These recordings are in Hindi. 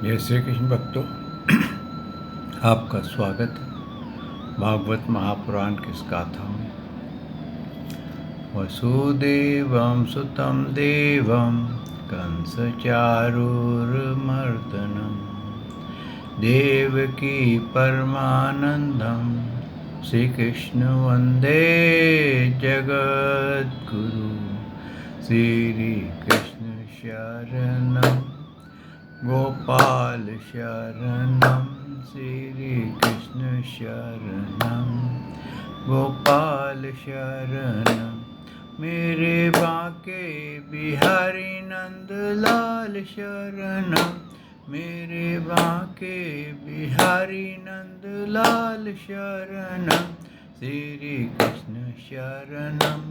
जय श्री कृष्ण भक्तों, आपका स्वागत है भागवत महापुराण की इस गाथा में। वसुदेवं सुतं देवं कंसचारूरमर्दनं देवकी परमानंदं श्रीकृष्ण वंदे जगद्गुरु। श्रीकृष्ण शरणं गोपाल शरणं श्रीकृष्ण शरणं गोपाल शरणं मेरे बांके बिहारी नंदलाल शरणं मेरे बांके बिहारी नंदलाल शरणं श्रीकृष्ण शरणं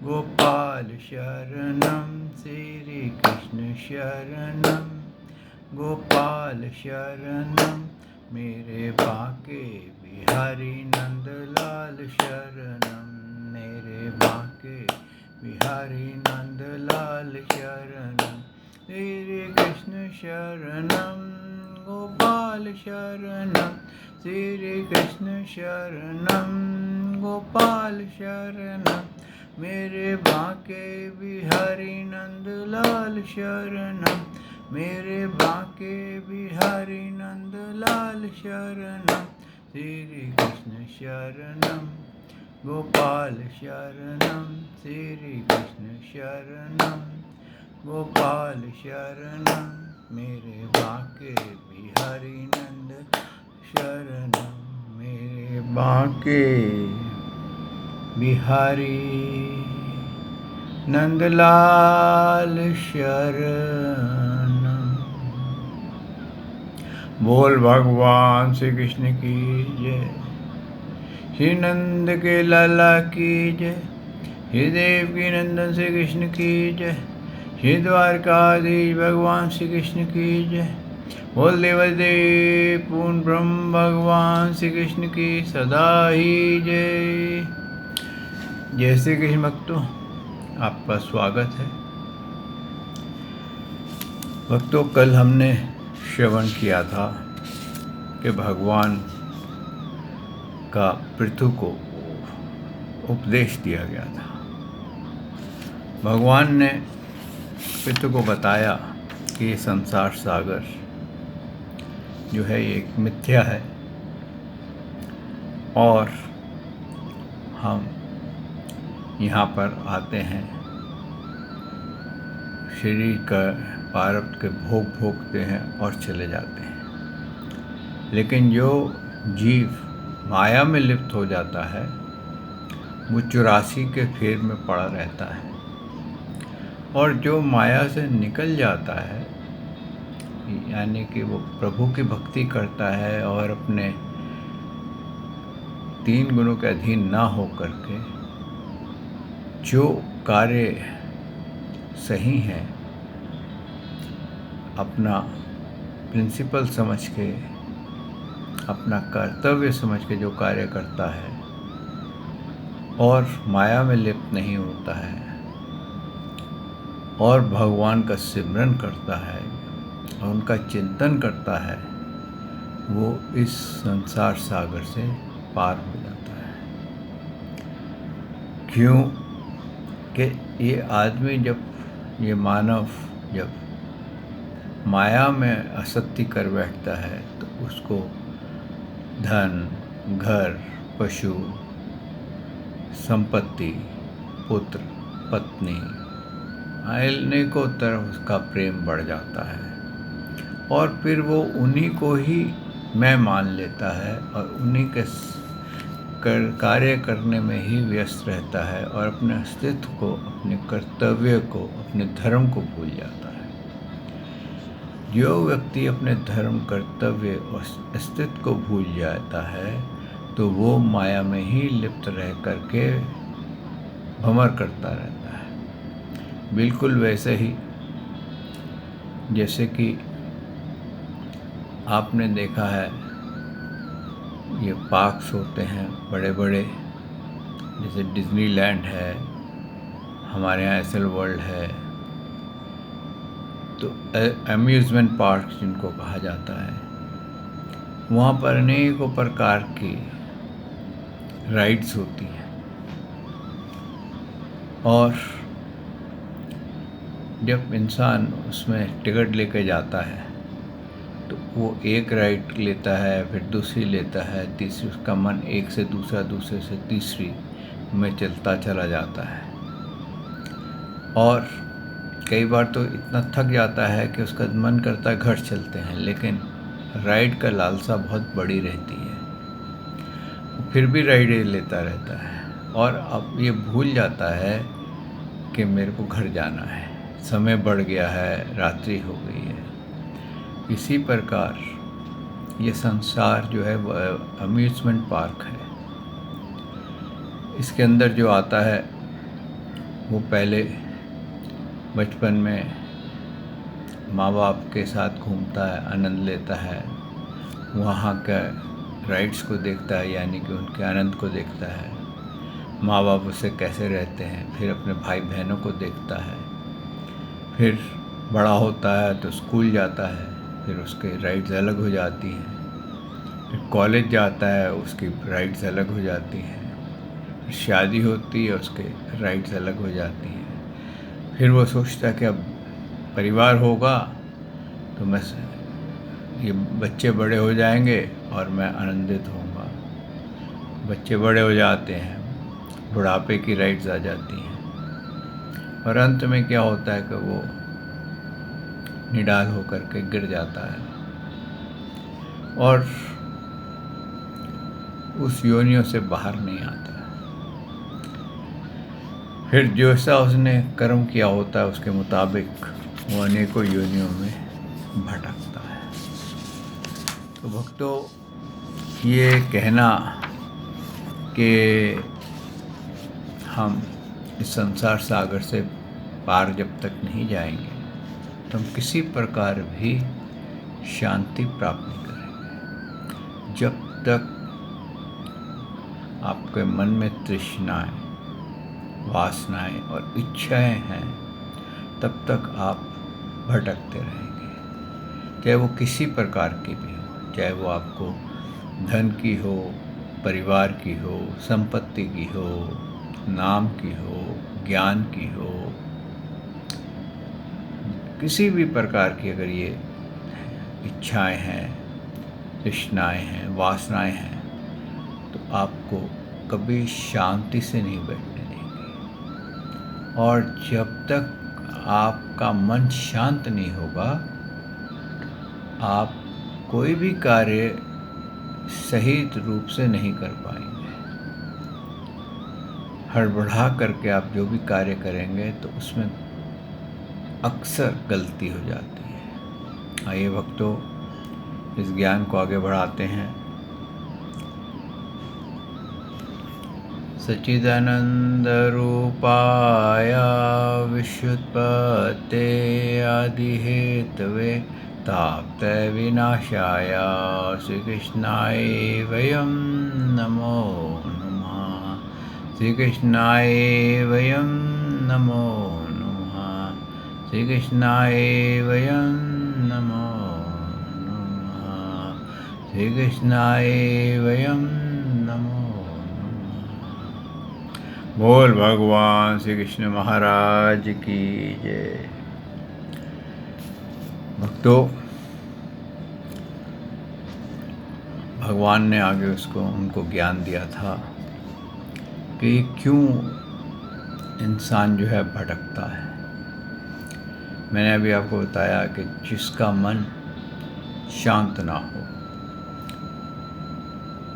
गोपाल शरणं श्रीकृष्ण शरणं गोपाल शरणं मेरे बांके बिहारी नंदलाल शरणं मेरे बांके बिहारी नंदलाल शरणं श्री कृष्ण शरणं गोपाल शरणं श्री कृष्ण शरणं गोपाल शरणं मेरे बांके बिहारी नंदलाल शरणं मेरे बांके बिहारी नंदलाल शरणं श्री कृष्ण शरणं गोपाल शरणं श्री कृष्ण शरणं गोपाल शरणं मेरे बांके बिहारी नंद शरणं मेरे बांके बिहारी नंदलाल शरणं। बोल भगवान श्री कृष्ण की जय, श्री नंद के लाला की जय, श्री देव की नंदन श्री कृष्ण की जय, श्री द्वारकाधीश भगवान श्री कृष्ण की जय। बोल देवदेव पूर्ण ब्रह्म भगवान श्री कृष्ण की सदा ही जय। जय श्री कृष्ण भक्तों, आपका स्वागत है। भक्तों, कल हमने श्रवण किया था कि भगवान का पृथु को उपदेश दिया गया था। भगवान ने पृथु को बताया कि ये संसार सागर जो है ये एक मिथ्या है और हम यहाँ पर आते हैं, शरीर का प्रारब्ध के भोग भोगते हैं और चले जाते हैं। लेकिन जो जीव माया में लिप्त हो जाता है वो 84 के फेर में पड़ा रहता है, और जो माया से निकल जाता है यानी कि वो प्रभु की भक्ति करता है और अपने 3 गुणों के अधीन ना हो करके जो कार्य सही है अपना प्रिंसिपल समझ के, अपना कर्तव्य समझ के जो कार्य करता है और माया में लिप्त नहीं होता है और भगवान का सिमरन करता है और उनका चिंतन करता है, वो इस संसार सागर से पार हो जाता है। क्यों कि ये आदमी जब ये मानव जब माया में आसक्ति कर बैठता है तो उसको धन, घर, पशु, संपत्ति, पुत्र, पत्नी, अनेकों तरह उसका प्रेम बढ़ जाता है और फिर वो उन्हीं को ही मैं मान लेता है और उन्हीं के कार्य करने में ही व्यस्त रहता है और अपने अस्तित्व को, अपने कर्तव्य को, अपने धर्म को भूल जाता है। जो व्यक्ति अपने धर्म, कर्तव्य और अस्तित्व को भूल जाता है तो वो माया में ही लिप्त रह करके भंवर करता रहता है। बिल्कुल वैसे ही जैसे कि आपने देखा है ये पार्क्स होते हैं बड़े बड़े, जैसे डिज्नीलैंड है, हमारे यहाँ एसएल वर्ल्ड है, तो अम्यूज़मेंट पार्क जिनको कहा जाता है, वहाँ पर अनेकों प्रकार की राइड्स होती हैं। और जब इंसान उसमें टिकट लेके जाता है तो वो एक राइड लेता है, फिर दूसरी लेता है, तीसरी, उसका मन एक से दूसरा, दूसरे से तीसरी में चलता चला जाता है। और कई बार तो इतना थक जाता है कि उसका मन करता है घर चलते हैं, लेकिन राइड का लालसा बहुत बड़ी रहती है, फिर भी राइड लेता रहता है और अब ये भूल जाता है कि मेरे को घर जाना है, समय बढ़ गया है, रात्रि हो गई है। इसी प्रकार ये संसार जो है वो अम्यूज़मेंट पार्क है। इसके अंदर जो आता है वो पहले बचपन में माँ बाप के साथ घूमता है, आनंद लेता है, वहाँ का राइड्स को देखता है, यानी कि उनके आनंद को देखता है, माँ बाप उससे कैसे रहते हैं, फिर अपने भाई बहनों को देखता है। फिर बड़ा होता है तो स्कूल जाता है, फिर उसके राइड्स अलग हो जाती हैं। फिर कॉलेज जाता है, उसकी राइड्स अलग हो जाती हैं। फिर शादी होती है, उसके राइड्स अलग हो जाती हैं। फिर वो सोचता है कि अब परिवार होगा तो मैं ये बच्चे बड़े हो जाएंगे और मैं आनंदित होऊंगा। बच्चे बड़े हो जाते हैं, बुढ़ापे की राइड्स आ जाती हैं और अंत में क्या होता है कि वो निडाल होकर के गिर जाता है और उस योनियों से बाहर नहीं आता। फिर जैसा उसने कर्म किया होता है उसके मुताबिक वो अनेकों योनियों में भटकता है। तो भक्तों, ये कहना कि हम इस संसार सागर से पार जब तक नहीं जाएंगे तो हम किसी प्रकार भी शांति प्राप्त नहीं करेंगे। जब तक आपके मन में तृष्णाएं, वासनाएं और इच्छाएं हैं, तब तक आप भटकते रहेंगे, चाहे वो किसी प्रकार की भी हो, चाहे वो आपको धन की हो, परिवार की हो, संपत्ति की हो, नाम की हो, ज्ञान की हो, किसी भी प्रकार की अगर ये इच्छाएं हैं, तृष्णाएं हैं, वासनाएं हैं, तो आपको कभी शांति से नहीं बैठने देंगे। और जब तक आपका मन शांत नहीं होगा, आप कोई भी कार्य सही रूप से नहीं कर पाएंगे। हड़बड़ा करके आप जो भी कार्य करेंगे तो उसमें अक्सर गलती हो जाती है। आइए भक्तों, इस ज्ञान को आगे बढ़ाते हैं। सच्चिदानंद रूपाय विश्वोत्पत्ते आदिहेतवे ताप्तय विनाशाय श्री कृष्णाय वयं नमो नमः। श्री कृष्णाय वयं नमो नमः। श्री कृष्णाय वयं नमो नमः। श्री कृष्णाय वयं नमो। बोल भगवान श्री कृष्ण महाराज की जय। भक्तों, भगवान ने आगे उनको ज्ञान दिया था कि क्यों इंसान जो है भटकता है। मैंने अभी आपको बताया कि जिसका मन शांत ना हो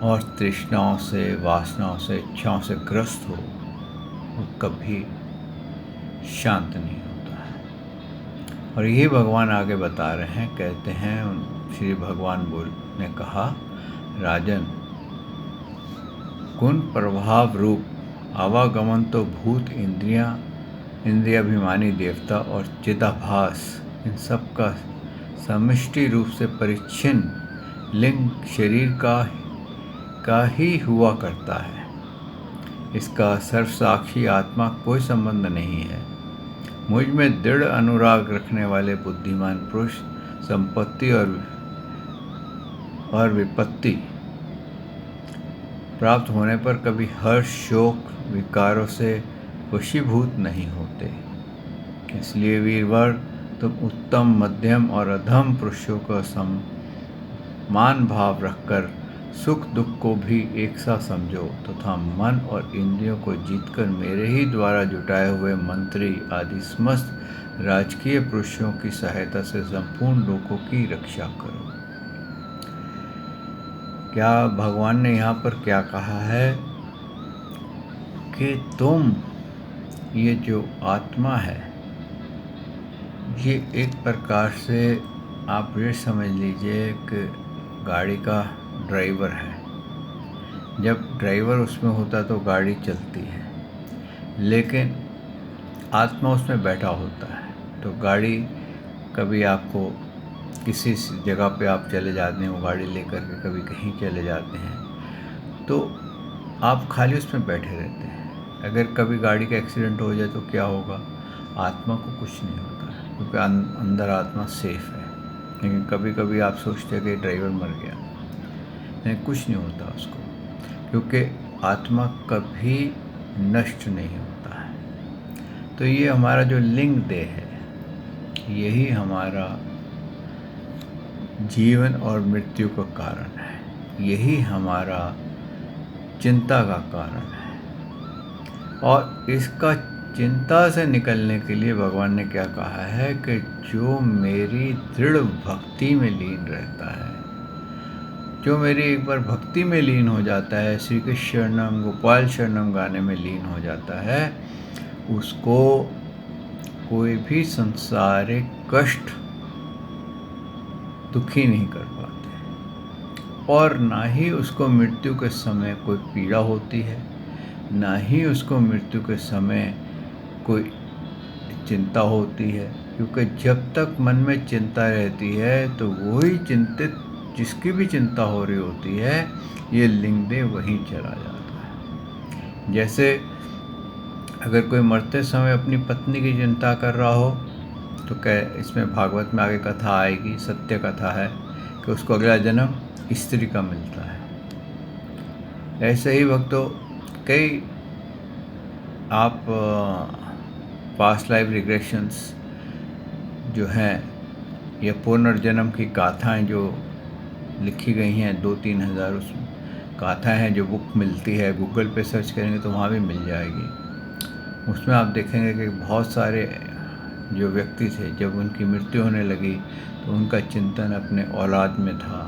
और तृष्णाओं से, वासनाओं से, इच्छाओं से ग्रस्त हो, वो कभी शांत नहीं होता है। और यही भगवान आगे बता रहे हैं। कहते हैं, श्री भगवान ने कहा, राजन, गुण प्रभाव रूप आवागमन तो भूत, इंद्रियाभिमानी देवता और चिदाभास, इन सब का समष्टि रूप से परिच्छिन्न लिंग शरीर का ही हुआ करता है। इसका सर्वसाक्षी आत्मा कोई संबंध नहीं है। मुझ में दृढ़ अनुराग रखने वाले बुद्धिमान पुरुष संपत्ति और विपत्ति प्राप्त होने पर कभी हर्ष, शोक, विकारों से वशीभूत नहीं होते। इसलिए वीरवर, तुम उत्तम, मध्यम और अधम पुरुषों का समान भाव रखकर सुख दुख को भी एक सा समझो तथा मन और इंद्रियों को जीतकर मेरे ही द्वारा जुटाए हुए मंत्री आदि समस्त राजकीय पुरुषों की सहायता से संपूर्ण लोकों की रक्षा करो। क्या भगवान ने यहाँ पर क्या कहा है कि तुम, ये जो आत्मा है, ये एक प्रकार से आप ये समझ लीजिए कि गाड़ी का ड्राइवर है। जब ड्राइवर उसमें होता तो गाड़ी चलती है, लेकिन आत्मा उसमें बैठा होता है तो गाड़ी, कभी आपको किसी जगह पे आप चले जाते हैं, वो गाड़ी लेकर के कभी कहीं चले जाते हैं, तो आप खाली उसमें बैठे रहते हैं। अगर कभी गाड़ी का एक्सीडेंट हो जाए तो क्या होगा? आत्मा को कुछ नहीं होता है, क्योंकि अंदर आत्मा सेफ है। लेकिन कभी कभी आप सोचते हैं कि ड्राइवर मर गया, नहीं, कुछ नहीं होता उसको, क्योंकि आत्मा कभी नष्ट नहीं होता है। तो ये हमारा जो लिंग देह है, यही हमारा जीवन और मृत्यु का कारण है, यही हमारा चिंता का कारण है। और इसका चिंता से निकलने के लिए भगवान ने क्या कहा है कि जो मेरी दृढ़ भक्ति में लीन रहता है, जो मेरी एक बार भक्ति में लीन हो जाता है, श्री कृष्ण शरणम गोपाल शरणम गाने में लीन हो जाता है, उसको कोई भी संसारिक कष्ट दुखी नहीं कर पाते, और ना ही उसको मृत्यु के समय कोई पीड़ा होती है, ना ही उसको मृत्यु के समय कोई चिंता होती है। क्योंकि जब तक मन में चिंता रहती है तो वही चिंतित, जिसकी भी चिंता हो रही होती है, ये लिंग देह वहीं चला जाता है। जैसे अगर कोई मरते समय अपनी पत्नी की चिंता कर रहा हो तो क्या, इसमें भागवत में आगे कथा आएगी, सत्य कथा है कि उसको अगला जन्म स्त्री का मिलता है। ऐसे ही भक्तों, कई आप पास्ट लाइफ रिग्रेशंस जो हैं या पुनर्जन्म की गाथाएं जो लिखी गई हैं, 2-3 हज़ार उसमें गाथाएं हैं, जो बुक मिलती है, गूगल पे सर्च करेंगे तो वहाँ भी मिल जाएगी। उसमें आप देखेंगे कि बहुत सारे जो व्यक्ति थे, जब उनकी मृत्यु होने लगी तो उनका चिंतन अपने औलाद में था,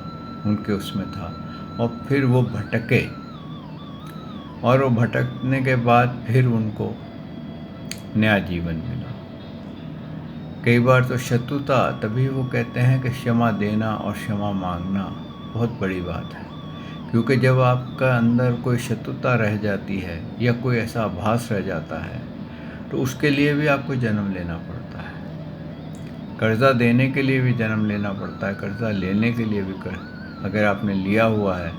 उनके उसमें था, और फिर वो भटके, और वो भटकने के बाद फिर उनको नया जीवन मिला। कई बार तो शत्रुता, तभी वो कहते हैं कि क्षमा देना और क्षमा मांगना बहुत बड़ी बात है, क्योंकि जब आपका अंदर कोई शत्रुता रह जाती है या कोई ऐसा आभास रह जाता है तो उसके लिए भी आपको जन्म लेना पड़ता है। कर्जा देने के लिए भी जन्म लेना पड़ता है, कर्जा लेने के लिए भी अगर आपने लिया हुआ है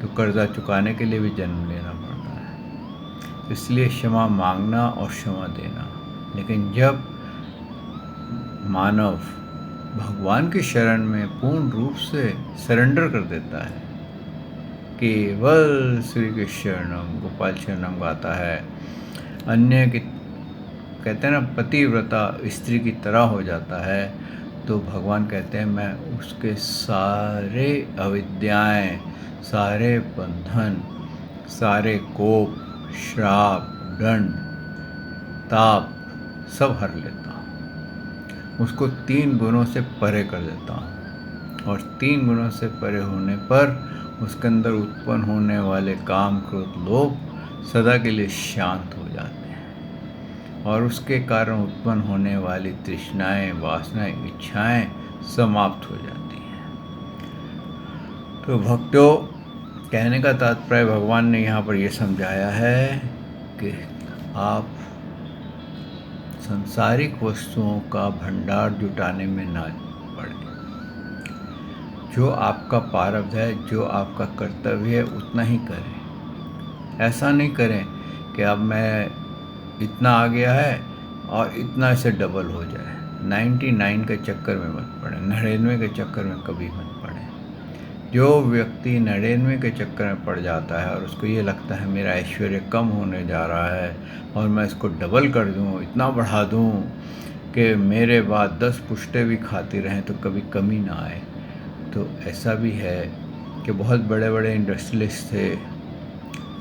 तो कर्जा चुकाने के लिए भी जन्म लेना पड़ता है। इसलिए क्षमा मांगना और क्षमा देना। लेकिन जब मानव भगवान की शरण में पूर्ण रूप से सरेंडर कर देता है, केवल श्री कृष्ण शरणम गोपाल शरणम गाता है, अन्य की, कहते हैं ना, पतिव्रता स्त्री की तरह हो जाता है, तो भगवान कहते हैं मैं उसके सारे अविद्याएं, सारे बंधन, सारे कोप, श्राप, दंड, ताप सब हर लेता हूँ, उसको 3 गुणों से परे कर देता हूँ। और 3 गुणों से परे होने पर उसके अंदर उत्पन्न होने वाले काम, क्रोध, लोभ सदा के लिए शांत हो जाते हैं, और उसके कारण उत्पन्न होने वाली तृष्णाएं, वासनाएं, इच्छाएं समाप्त हो जाती हैं। तो भक्तों, कहने का तात्पर्य भगवान ने यहाँ पर यह समझाया है कि आप सांसारिक वस्तुओं का भंडार जुटाने में ना पड़े। जो आपका प्रारब्ध है, जो आपका कर्तव्य है, उतना ही करें। ऐसा नहीं करें कि अब मैं इतना आ गया है और इतना इसे डबल हो जाए। 99 के चक्कर में मत पड़े, 99 के चक्कर में कभी मत पड़े। जो व्यक्ति 99 के चक्कर में पड़ जाता है और उसको ये लगता है मेरा ऐश्वर्य कम होने जा रहा है और मैं इसको डबल कर दूँ, इतना बढ़ा दूँ कि मेरे बाद 10 पुश्ते भी खाती रहें तो कभी कमी ना आए। तो ऐसा भी है कि बहुत बड़े बड़े इंडस्ट्रियलिस्ट थे,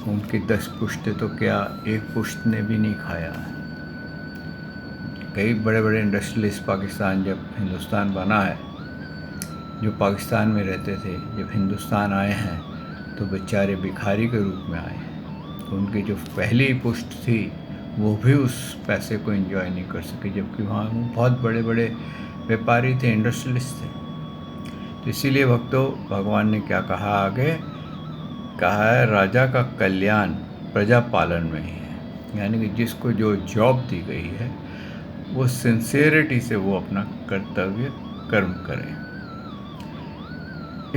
उनकी 10 पुश्ते तो क्या, एक पुश्त ने भी नहीं खाया। कई बड़े बड़े इंडस्ट्रियलिस्ट पाकिस्तान, जब हिंदुस्तान बना है, जो पाकिस्तान में रहते थे, जब हिंदुस्तान आए हैं तो बेचारे भिखारी के रूप में आए। तो उनकी जो पहली पुश्त थी वो भी उस पैसे को एंजॉय नहीं कर सके, जबकि वहाँ वो बहुत बड़े बड़े व्यापारी थे, इंडस्ट्रियलिस्ट थे। तो इसीलिए भक्तों, भगवान ने क्या कहा आगे, कहा है राजा का कल्याण प्रजा पालन में ही है। यानी कि जिसको जो जॉब दी गई है वो सिंसियरिटी से वो अपना कर्तव्य कर्म करे,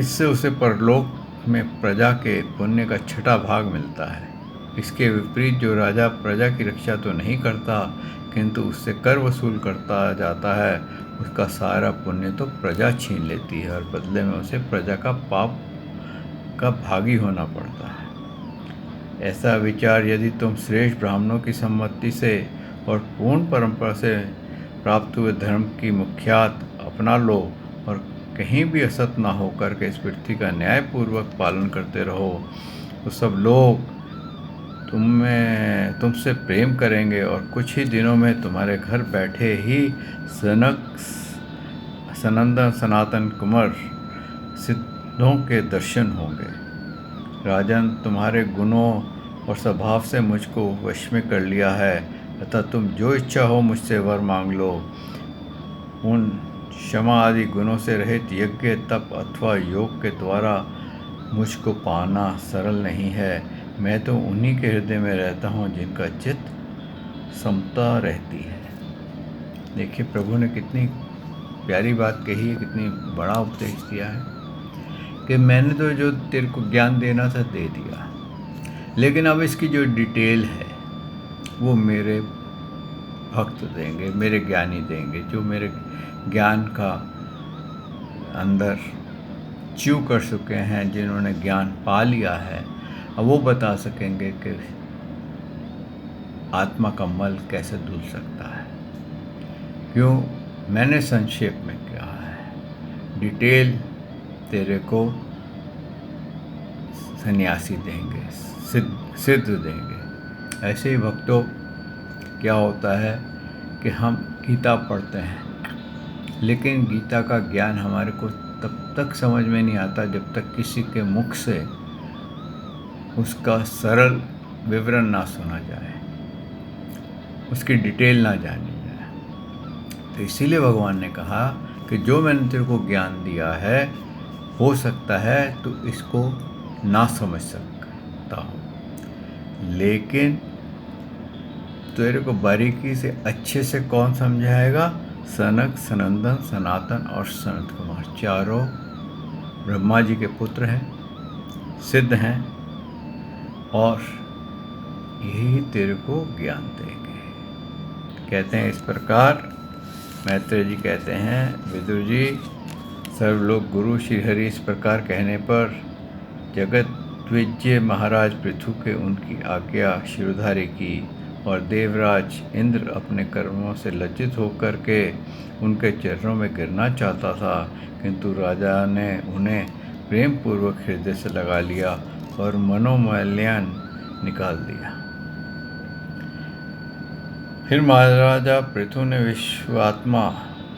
इससे उसे परलोक में प्रजा के पुण्य का 6वां भाग मिलता है। इसके विपरीत जो राजा प्रजा की रक्षा तो नहीं करता किंतु उससे कर वसूल करता जाता है, उसका सारा पुण्य तो प्रजा छीन लेती है और बदले में उसे प्रजा का पाप का भागी होना पड़ता है। ऐसा विचार यदि तुम श्रेष्ठ ब्राह्मणों की सम्मति से और पूर्ण परंपरा से प्राप्त हुए धर्म की मुख्यात अपना लो और कहीं भी असत ना होकर के इस पृथ्वी का न्यायपूर्वक पालन करते रहो, तो सब लोग तुमसे प्रेम करेंगे और कुछ ही दिनों में तुम्हारे घर बैठे ही सनंदन सनातन कुमार सिद्धों के दर्शन होंगे। राजन, तुम्हारे गुणों और स्वभाव से मुझको वश में कर लिया है, अतः तुम जो इच्छा हो मुझसे वर मांग लो। उन क्षमा आदि गुणों से रहित यज्ञ, तप अथवा योग के द्वारा मुझको पाना सरल नहीं है। मैं तो उन्हीं के हृदय में रहता हूँ जिनका चित्त समता रहती है। देखिए, प्रभु ने कितनी प्यारी बात कही है, कितनी बड़ा उपदेश दिया है कि मैंने तो जो तेरे को ज्ञान देना था दे दिया, लेकिन अब इसकी जो डिटेल है वो मेरे भक्त देंगे, मेरे ज्ञानी देंगे, जो मेरे ज्ञान का अंदर च्यू कर चुके हैं, जिन्होंने ज्ञान पा लिया है। अब वो बता सकेंगे कि आत्मा का मल कैसे धुल सकता है। क्यों, मैंने संक्षेप में कहा है, डिटेल तेरे को सन्यासी देंगे, सिद्ध देंगे। ऐसे ही भक्तों, क्या होता है कि हम गीता पढ़ते हैं, लेकिन गीता का ज्ञान हमारे को तब तक समझ में नहीं आता जब तक किसी के मुख से उसका सरल विवरण ना सुना जाए, उसकी डिटेल ना जानी जाए। तो इसीलिए भगवान ने कहा कि जो मैंने तेरे को ज्ञान दिया है, हो सकता है तो इसको ना समझ सकता हो, लेकिन तेरे को बारीकी से अच्छे से कौन समझाएगा? सनक, सनंदन, सनातन और सनत कुमार, चारों ब्रह्मा जी के पुत्र हैं, सिद्ध हैं, और यही तेरे को ज्ञान देंगे। कहते हैं इस प्रकार, मैत्रेय जी कहते हैं, विदुर जी, सर्वलोक गुरु श्रीहरि इस प्रकार कहने पर जगत द्विजय महाराज पृथु के उनकी आज्ञा शिरोधार्य की और देवराज इंद्र अपने कर्मों से लज्जित होकर के उनके चरणों में गिरना चाहता था, किंतु राजा ने उन्हें प्रेम पूर्वक हृदय से लगा लिया और मनोमलिन निकाल दिया। फिर महाराजा पृथु ने विश्वात्मा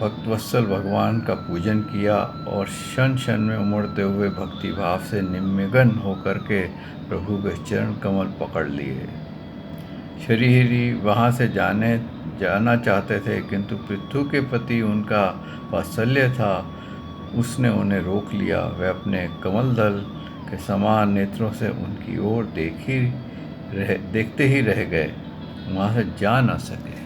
भक्तवत्सल भगवान का पूजन किया और क्षण क्षण में उमड़ते हुए भक्ति भाव से निमग्न होकर के प्रभु के चरण कमल पकड़ लिए। श्रीहरि वहाँ से जाना चाहते थे, किंतु पृथु के प्रति उनका वात्सल्य था, उसने उन्हें रोक लिया। वे अपने कमल दल के समान नेत्रों से उनकी ओर देखते ही रह गए, वहाँ से जा न सके।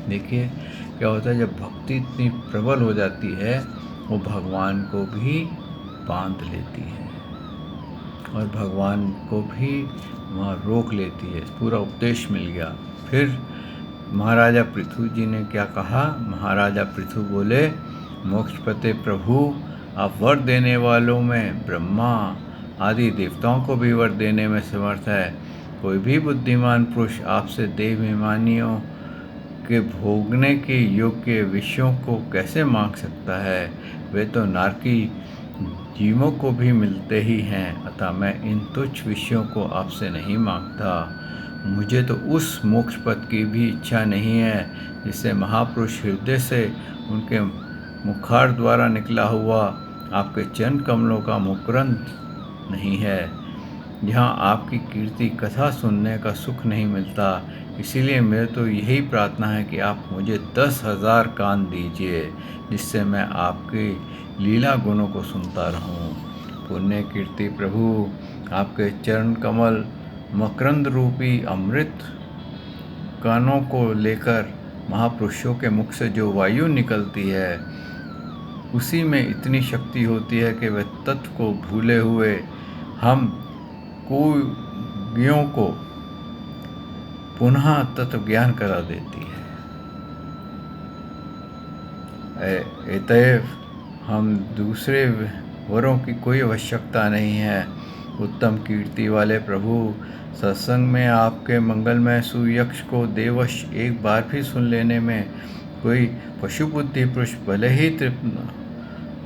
देखिए क्या होता है, जब भक्ति इतनी प्रबल हो जाती है, वो भगवान को भी बांध लेती है और भगवान को भी वहाँ रोक लेती है। पूरा उपदेश मिल गया, फिर महाराजा पृथु जी ने क्या कहा? महाराजा पृथु बोले, मोक्षपते प्रभु, आप वर देने वालों में ब्रह्मा आदि देवताओं को भी वर देने में समर्थ है। कोई भी बुद्धिमान पुरुष आपसे देवाभिमानियों के भोगने के योग्य विषयों को कैसे मांग सकता है? वे तो नारकी जीवों को भी मिलते ही हैं। अतः मैं इन तुच्छ विषयों को आपसे नहीं मांगता। मुझे तो उस मोक्ष पद की भी इच्छा नहीं है जिससे महापुरुष हृदय से उनके मुखार द्वारा निकला हुआ आपके चरण कमलों का मुकुरंद नहीं है। यहाँ आपकी कीर्ति कथा सुनने का सुख नहीं मिलता। इसीलिए मेरे तो यही प्रार्थना है कि आप मुझे 10,000 कान दीजिए, जिससे मैं आपकी लीला गुणों को सुनता रहूं। पुण्य कीर्ति प्रभु, आपके चरण कमल मकरंद रूपी अमृत कानों को लेकर महापुरुषों के मुख से जो वायु निकलती है, उसी में इतनी शक्ति होती है कि वह तत्व को भूले हुए हम कुयों को पुनः तत्व ज्ञान करा देती है। अतएव हम दूसरे वरों की कोई आवश्यकता नहीं है। उत्तम कीर्ति वाले प्रभु, सत्संग में आपके मंगलमय सुयक्ष को देवश एक बार भी सुन लेने में कोई पशु बुद्धि पुरुष भले ही तृप्त न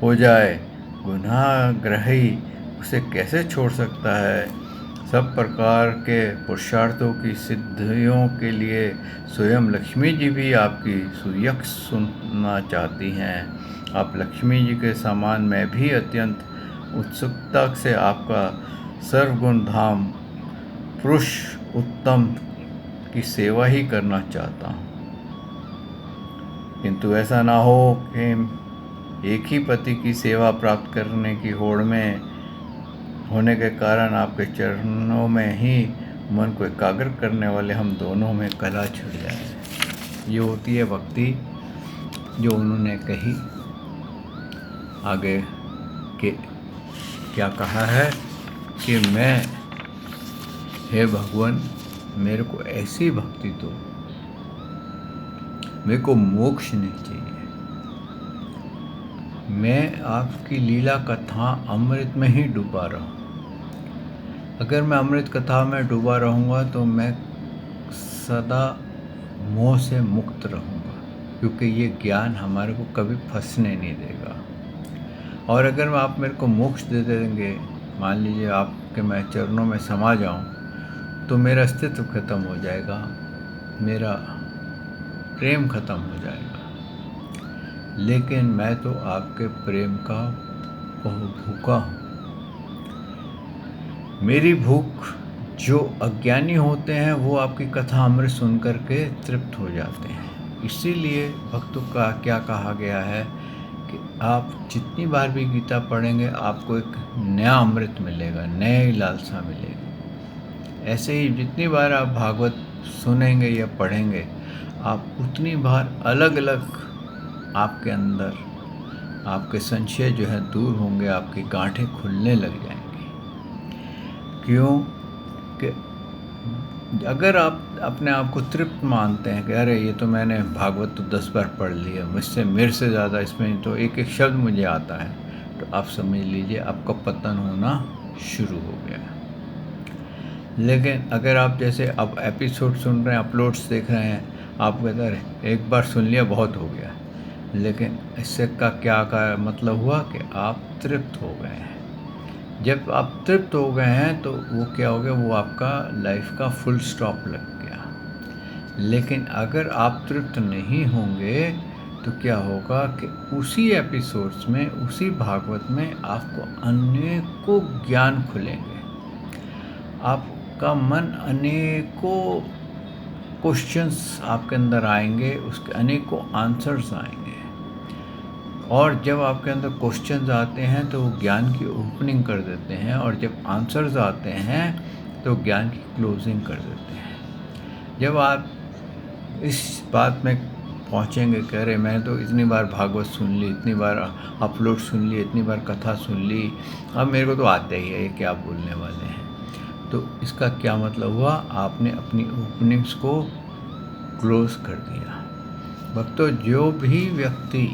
हो जाए, गुनाहग्रही उसे कैसे छोड़ सकता है? सब प्रकार के पुरुषार्थों की सिद्धियों के लिए स्वयं लक्ष्मी जी भी आपकी सुयक्ष सुनना चाहती हैं। आप लक्ष्मी जी के समान मैं भी अत्यंत उत्सुकता से आपका सर्वगुण धाम पुरुष उत्तम की सेवा ही करना चाहता हूँ। किंतु ऐसा ना हो कि एक ही पति की सेवा प्राप्त करने की होड़ में होने के कारण आपके चरणों में ही मन को एकाग्र करने वाले हम दोनों में कला छिड़ जाए। ये होती है भक्ति जो उन्होंने कही। आगे के क्या कहा है कि मैं, हे भगवान, मेरे को ऐसी भक्ति दो, मेरे को मोक्ष नहीं चाहिए। मैं आपकी लीला कथा अमृत में ही डूबा रहूं। अगर मैं अमृत कथा में डूबा रहूँगा तो मैं सदा मोह से मुक्त रहूँगा, क्योंकि ये ज्ञान हमारे को कभी फंसने नहीं देगा। और अगर आप मेरे को मोक्ष दे देंगे, मान लीजिए आपके मैं चरणों में समा जाऊँ, तो मेरा अस्तित्व खत्म हो जाएगा, मेरा प्रेम खत्म हो जाएगा। लेकिन मैं तो आपके प्रेम का बहुत भूखा हूँ। मेरी भूख, जो अज्ञानी होते हैं वो आपकी कथा अमृत सुन करके तृप्त हो जाते हैं। इसीलिए भक्तों का क्या कहा गया है कि आप जितनी बार भी गीता पढ़ेंगे आपको एक नया अमृत मिलेगा, नई लालसा मिलेगी। ऐसे ही जितनी बार आप भागवत सुनेंगे या पढ़ेंगे, आप उतनी बार अलग अलग आपके अंदर आपके संशय जो है दूर होंगे, आपकी गांठें खुलने लग जाएंगी। क्यों कि अगर आप अपने आप को तृप्त मानते हैं कि अरे ये तो मैंने भागवत तो 10 बार पढ़ लिया, मुझसे मेरे से ज़्यादा इसमें तो एक एक शब्द मुझे आता है, तो आप समझ लीजिए आपका पतन होना शुरू हो गया। लेकिन अगर आप जैसे अब एपिसोड सुन रहे हैं, अपलोड्स देख रहे हैं, आप कहते हैं एक बार सुन लिया बहुत हो गया, लेकिन इससे का क्या का मतलब हुआ कि आप तृप्त हो गए हैं। जब आप तृप्त हो गए हैं तो वो क्या हो गया, वो आपका लाइफ का फुल स्टॉप लग गया। लेकिन अगर आप तृप्त नहीं होंगे तो क्या होगा कि उसी एपिसोड्स में, उसी भागवत में आपको अनेकों ज्ञान खुलेंगे, आपका मन अनेकों क्वेश्चंस आपके अंदर आएंगे, उसके अनेकों आंसर्स आएंगे। और जब आपके अंदर क्वेश्चंस आते हैं तो वो ज्ञान की ओपनिंग कर देते हैं, और जब आंसर्स आते हैं तो ज्ञान की क्लोजिंग कर देते हैं। जब आप इस बात में पहुँचेंगे कि अरे मैं तो इतनी बार भागवत सुन ली, इतनी बार अपलोड सुन ली, इतनी बार कथा सुन ली, अब मेरे को तो आता ही है ये क्या बोलने वाले हैं, तो इसका क्या मतलब हुआ, आपने अपनी ओपनिंग्स को क्लोज कर दिया। भक्तों, जो भी व्यक्ति,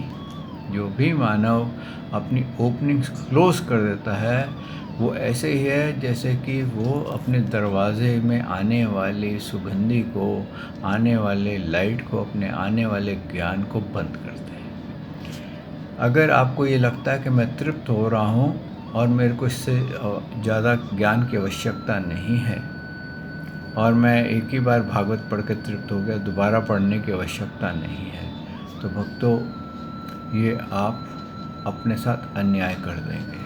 जो भी मानव अपनी ओपनिंग्स क्लोज कर देता है, वो ऐसे ही है जैसे कि वो अपने दरवाजे में आने वाली सुगंधी को, आने वाले लाइट को, अपने आने वाले ज्ञान को बंद करते हैं। अगर आपको ये लगता है कि मैं तृप्त हो रहा हूँ और मेरे को इससे ज़्यादा ज्ञान की आवश्यकता नहीं है और मैं एक ही बार भागवत पढ़ के तृप्त हो गया, दोबारा पढ़ने की आवश्यकता नहीं है, तो भक्तों, ये आप अपने साथ अन्याय कर देंगे।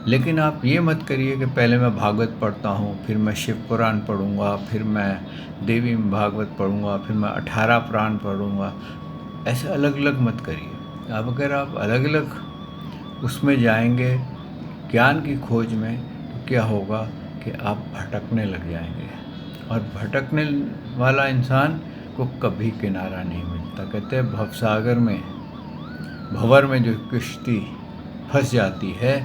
लेकिन आप ये मत करिए कि पहले मैं भागवत पढ़ता हूँ, फिर मैं शिव पुराण पढ़ूँगा, फिर मैं देवी भागवत पढ़ूँगा, फिर मैं 18 पुराण पढ़ूँगा। ऐसे अलग अलग मत करिए। अब अगर आप अलग अलग उसमें जाएंगे ज्ञान की खोज में, तो क्या होगा कि आप भटकने लग जाएंगे, और भटकने वाला इंसान को कभी किनारा नहीं मिलता। कहते हैं भवसागर में, भंवर में जो किश्ती फंस जाती है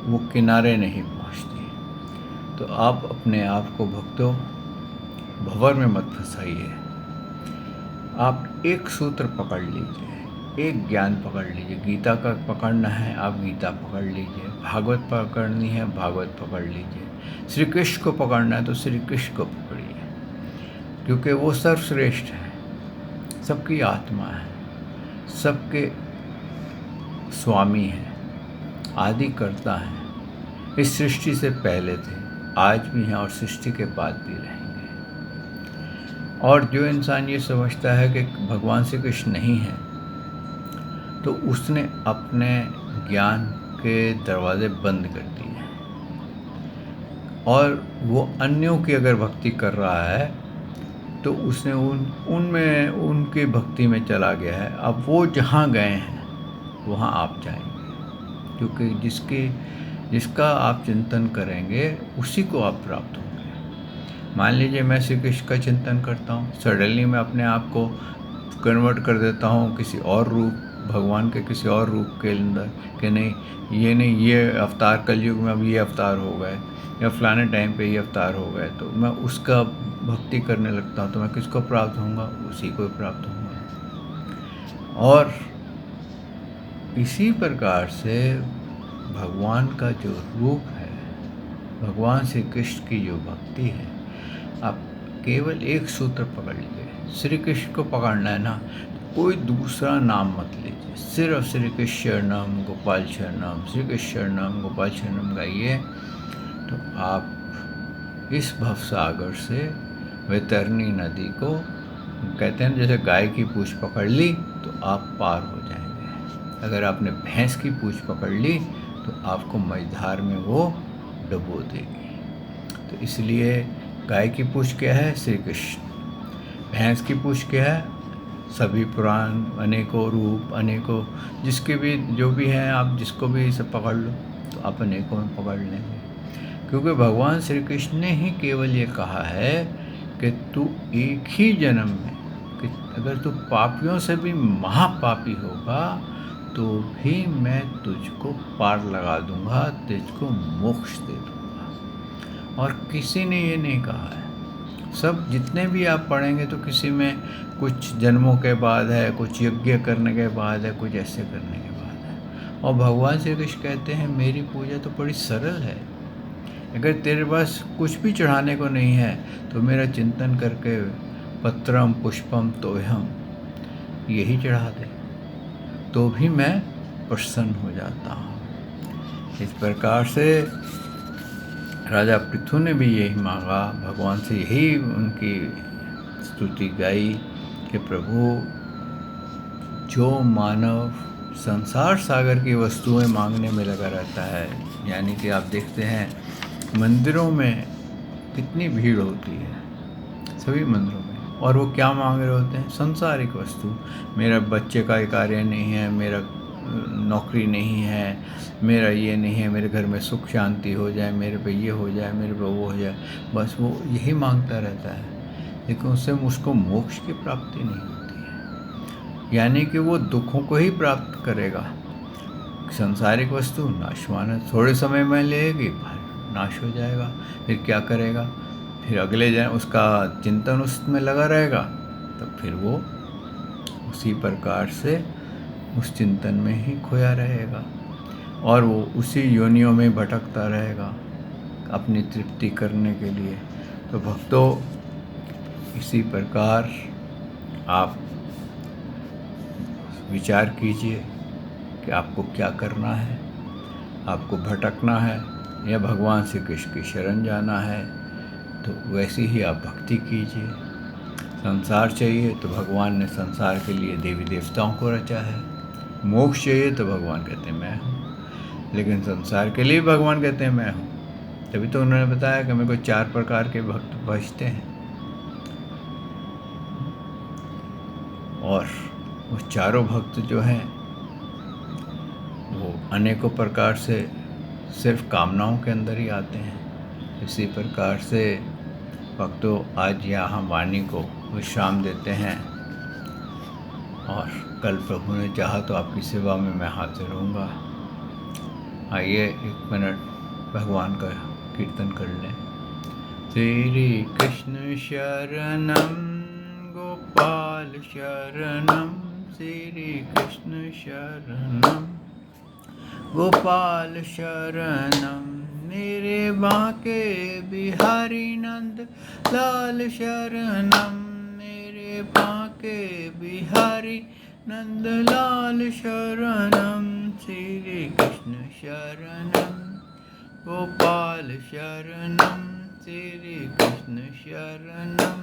वो किनारे नहीं पहुंचती। तो आप अपने आप को भक्तों भंवर में मत फंसाइए। आप एक सूत्र पकड़ लीजिए, एक ज्ञान पकड़ लीजिए। गीता का पकड़ना है, आप गीता पकड़ लीजिए। भागवत पकड़नी है, भागवत पकड़ लीजिए। श्री कृष्ण को पकड़ना है तो श्री कृष्ण को पकड़िए, क्योंकि वो सर्वश्रेष्ठ है, सबकी आत्मा है, सबके स्वामी है, आदि करता है। इस सृष्टि से पहले थे, आज भी हैं और सृष्टि के बाद भी रहेंगे। और जो इंसान ये समझता है कि भगवान श्री कृष्ण नहीं है, तो उसने अपने ज्ञान के दरवाजे बंद कर दिए हैं, और वो अन्यों की अगर भक्ति कर रहा है तो उसने उनमें उनकी भक्ति में चला गया है। अब वो जहाँ गए हैं वहाँ आप जाएंगे, क्योंकि जिसका आप चिंतन करेंगे उसी को आप प्राप्त होंगे। मान लीजिए मैं श्री कृष्ण का चिंतन करता हूँ, सडनली मैं अपने आप को कन्वर्ट कर देता हूँ किसी और रूप, भगवान के किसी और रूप के अंदर, कि नहीं ये अवतार कलयुग में अब ये अवतार हो गए, या फलाने टाइम पे ये अवतार हो गए, तो मैं उसका भक्ति करने लगता हूँ, तो मैं किसको प्राप्त होऊंगा? उसी को प्राप्त होऊंगा। और इसी प्रकार से भगवान का जो रूप है, भगवान श्री कृष्ण की जो भक्ति है, आप केवल एक सूत्र पकड़ लीजिए। श्री कृष्ण को पकड़ना है ना, कोई दूसरा नाम मत लीजिए, सिर्फ श्री कृष्ण शरणम गोपाल शरणम, श्री कृष्ण शरणम गोपाल शरणम गाइए, तो आप इस भवसागर से वैतरणी नदी को, कहते हैं जैसे गाय की पूँछ पकड़ ली तो आप पार हो जाएंगे। अगर आपने भैंस की पूँछ पकड़ ली तो आपको मझधार में वो डुबो देगी। तो इसलिए गाय की पूँछ क्या है? श्री कृष्ण। भैंस की पूँछ क्या है? सभी पुराण, अनेकों रूप, अनेकों, जिसके भी जो भी हैं, आप जिसको भी सब पकड़ लो तो आप अनेकों में पकड़ लेंगे। क्योंकि भगवान श्री कृष्ण ने ही केवल ये कहा है कि तू एक ही जन्म में, कि अगर तू पापियों से भी महापापी होगा तो भी मैं तुझको पार लगा दूंगा, तुझको मोक्ष दे दूंगा। और किसी ने ये नहीं कहा है। सब जितने भी आप पढ़ेंगे तो किसी में कुछ जन्मों के बाद है, कुछ यज्ञ करने के बाद है, कुछ ऐसे करने के बाद है। और भगवान श्री कृष्ण कहते हैं मेरी पूजा तो बड़ी सरल है। अगर तेरे पास कुछ भी चढ़ाने को नहीं है तो मेरा चिंतन करके पत्रम पुष्पम तोयम यही चढ़ा दे, तो भी मैं प्रसन्न हो जाता हूँ। इस प्रकार से राजा पृथु ने भी यही मांगा, भगवान से यही उनकी स्तुति गाई कि प्रभु, जो मानव संसार सागर की वस्तुएं मांगने में लगा रहता है, यानी कि आप देखते हैं मंदिरों में कितनी भीड़ होती है, सभी मंदिरों में, और वो क्या मांग रहे होते हैं? संसारिक वस्तु। मेरा बच्चे का कार्य नहीं है, मेरा नौकरी नहीं है, मेरा ये नहीं है, मेरे घर में सुख शांति हो जाए, मेरे पे ये हो जाए, मेरे पे वो हो जाए, बस वो यही मांगता रहता है। लेकिन उससे उसको मोक्ष की प्राप्ति नहीं होती है, यानी कि वो दुखों को ही प्राप्त करेगा। संसारिक वस्तु नाशवान है, थोड़े समय में लेगी, नाश हो जाएगा। फिर क्या करेगा? फिर अगले जन्म उसका चिंतन उसमें लगा रहेगा, तब फिर वो उसी प्रकार से उस चिंतन में ही खोया रहेगा और वो उसी योनियों में भटकता रहेगा अपनी तृप्ति करने के लिए। तो भक्तों, इसी प्रकार आप विचार कीजिए कि आपको क्या करना है। आपको भटकना है या भगवान श्री कृष्ण की शरण जाना है, तो वैसी ही आप भक्ति कीजिए। संसार चाहिए तो भगवान ने संसार के लिए देवी देवताओं को रचा है। मोक्ष चाहिए तो भगवान कहते हैं मैं हूँ, लेकिन संसार के लिए भगवान कहते हैं मैं हूँ। तभी तो उन्होंने बताया कि मेरे को 4 प्रकार के भक्त बचते हैं, और वो चारों भक्त जो हैं वो अनेकों प्रकार से सिर्फ कामनाओं के अंदर ही आते हैं। इसी प्रकार से भक्तों, आज यहाँ वाणी को विश्राम देते हैं और कल प्रभु ने चाहा तो आपकी सेवा में मैं हाजिर रहूँगा। आइए 1 मिनट भगवान का कीर्तन कर लें। श्री कृष्ण शरणम गोपाल शरणम, श्री कृष्ण शरणम गोपाल शरणम, मेरे बांके बिहारी नंद लाल शरणम, मेरे बांके बिहारी नंद लाल शरणम, श्री कृष्ण शरणम गोपाल शरणम, श्री कृष्ण शरणम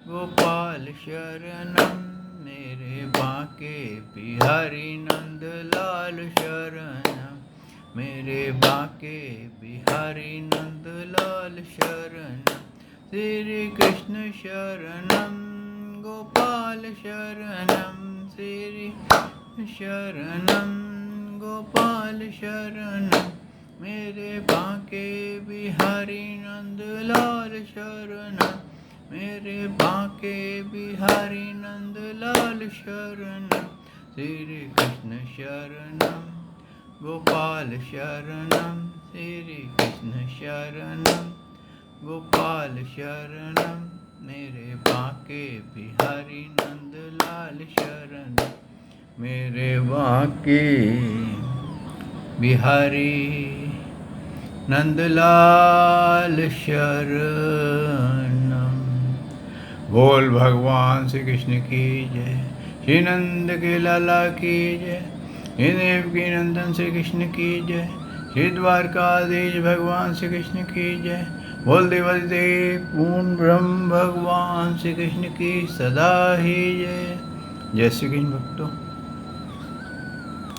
गोपाल शरणम, मेरे बांके बिहारी नंद लाल शरणम, मेरे बांके बिहारी नंद लाल शरणम, श्री कृष्ण शरणम गोपाल शरणम, श्री शरणम गोपाल शरणम, मेरे बांके बिहारी नंद लाल शरणम, मेरे बांके बिहारी नंद लाल शरणम, श्री कृष्ण शरणम गोपाल शरणम, श्री कृष्ण शरणम गोपाल शरणम, मेरे बांके बिहारी नंद लाल शरणम, मेरे बांके बिहारी नंदलाल शरणम। बोल भगवान श्री कृष्ण की जय, श्री नंद के लाला की जय, श्री देवकी नंदन श्री कृष्ण की जय, श्री द्वारकाधीश भगवान श्री कृष्ण की जय। बोल देवादिदेव पूर्ण ब्रह्म भगवान श्री कृष्ण की सदा ही जय। जय श्री कृष्ण भक्तों।